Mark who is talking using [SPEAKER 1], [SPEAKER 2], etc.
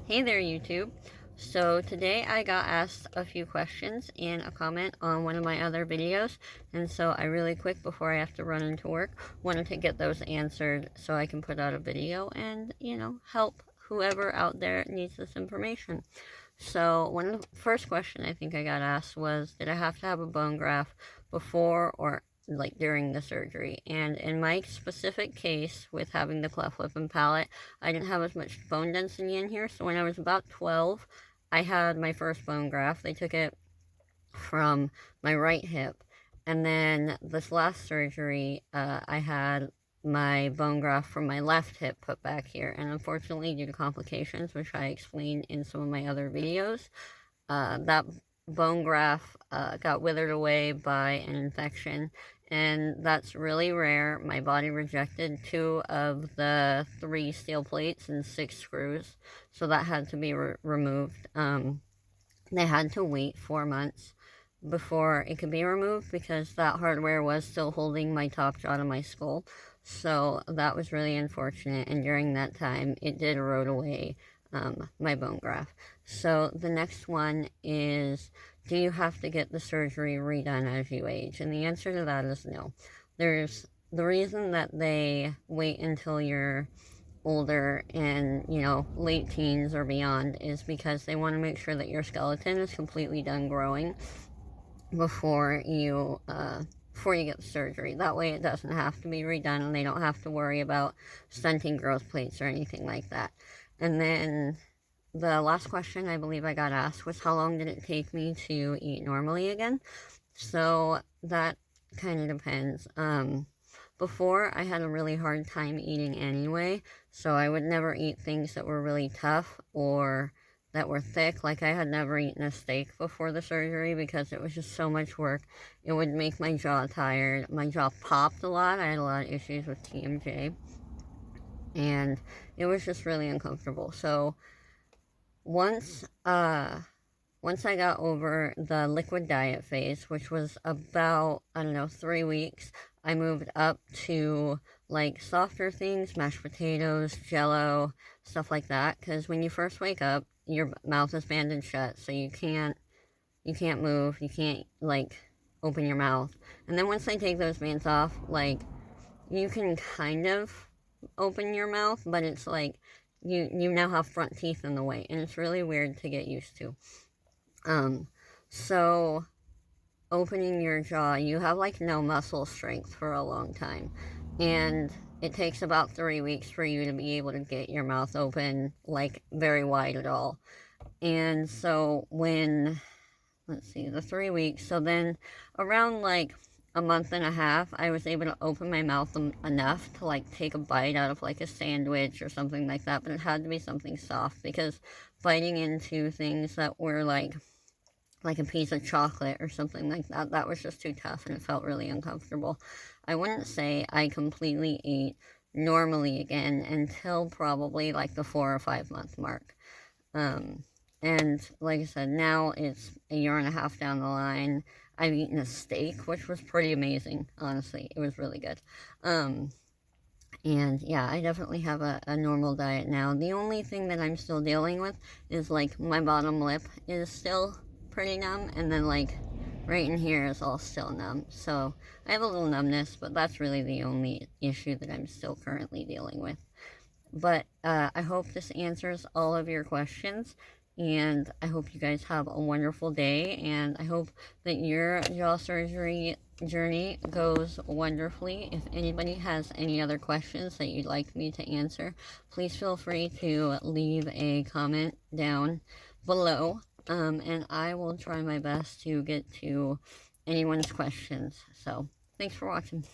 [SPEAKER 1] Hey there, YouTube. So today I got asked a few questions in a comment on one of my other videos, and so I really quick before I have to run into work wanted to get those answered so I can put out a video and, help whoever out there needs this information. So one of the first question I think I got asked was, did I have to have a bone graft before or like during the surgery? And in my specific case with having the cleft lip and palate, I didn't have as much bone density in here. So when I was about 12, I had my first bone graft. They took it from my right hip. And then this last surgery, I had my bone graft from my left hip put back here. And unfortunately, due to complications, which I explained in some of my other videos, that bone graft got withered away by an infection. And that's really rare. My body rejected 2 of the 3 steel plates and 6 screws. So that had to be removed. They had to wait 4 months before it could be removed because that hardware was still holding my top jaw to my skull. So that was really unfortunate, and during that time it did erode away my bone graft. So the next one is, do you have to get the surgery redone as you age? And the answer to that is no. There's the reason that they wait until you're older and late teens or beyond is because they want to make sure that your skeleton is completely done growing before you get the surgery. That way it doesn't have to be redone and they don't have to worry about stunting growth plates or anything like that. And then the last question I believe I got asked was, how long did it take me to eat normally again? So that kind of depends. Before, I had a really hard time eating anyway, so I would never eat things that were really tough or that were thick. Like, I had never eaten a steak before the surgery because it was just so much work. It would make my jaw tired. My jaw popped a lot. I had a lot of issues with TMJ, and it was just really uncomfortable. So once I got over the liquid diet phase, which was about, I don't know, 3 weeks, I moved up to like softer things, mashed potatoes, jello, stuff like that. Because when you first wake up, your mouth is banded shut, so you can't move, you can't like open your mouth. And then once they take those bands off, like you can kind of open your mouth, but it's like you now have front teeth in the way, and it's really weird to get used to. So opening your jaw, you have like no muscle strength for a long time, and it takes about 3 weeks for you to be able to get your mouth open like very wide at all. And so let's see, the 3 weeks, so then around like a month and a half, I was able to open my mouth enough to like take a bite out of like a sandwich or something like that, but it had to be something soft because biting into things that were like a piece of chocolate or something like that, that was just too tough and it felt really uncomfortable. I wouldn't say I completely ate normally again until probably like the 4 or 5 month mark. And like I said, now it's a year and a half down the line. I've eaten a steak, which was pretty amazing, honestly. It was really good. And yeah, I definitely have a normal diet now. The only thing that I'm still dealing with is like my bottom lip is still pretty numb, and then like right in here is all still numb. So I have a little numbness, but that's really the only issue that I'm still currently dealing with. But I hope this answers all of your questions, and I hope you guys have a wonderful day, and I hope that your jaw surgery journey goes wonderfully. If anybody has any other questions that you'd like me to answer, please feel free to leave a comment down below, and I will try my best to get to anyone's questions. So, thanks for watching.